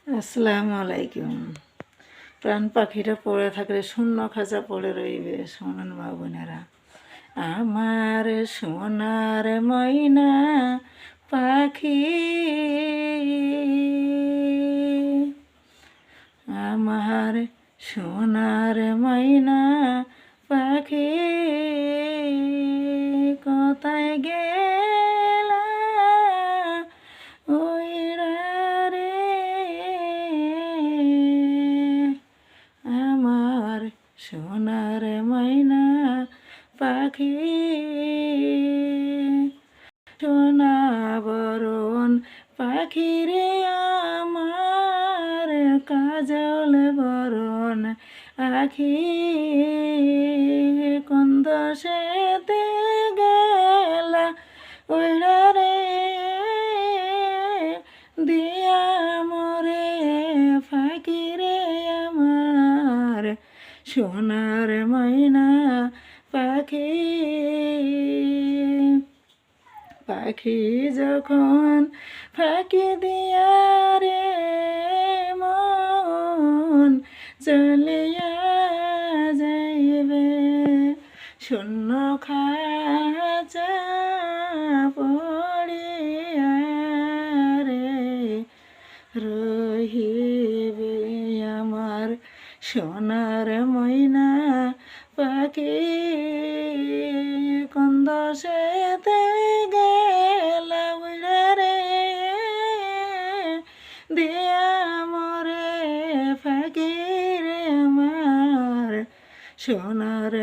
আসসালামু আলাইকুম। প্রাণ পাখিটা পড়ে থাকলে শূন্য খাঁচা পড়ে রইবে, শোনেন মা বোনেরা। আমার সোনার ময়না পাখি, আমার সোনার ময়না পাখি, কোথায় গেলা ওইরা রে, আমার সোনার ময়না পাখি, সোনা বরণ পাখি রে আমার, কাজল বরণ আখি, কোন দশেতে গেলা ওইরা রে, দিয়া মরে ফাঁকি রে আমার সোনার ময়না পাখি। পাখি যখন ফাঁকি দিয়া রে মন চলিয়া যাইবে, শূন্য খাঁচা পড়িয়া রে রহিবে আমার সোনার ময়না পাখি, কোন দশেতে গেলা উড়া রে, দিয়া মরে ফাঁকি রে আমার সোনার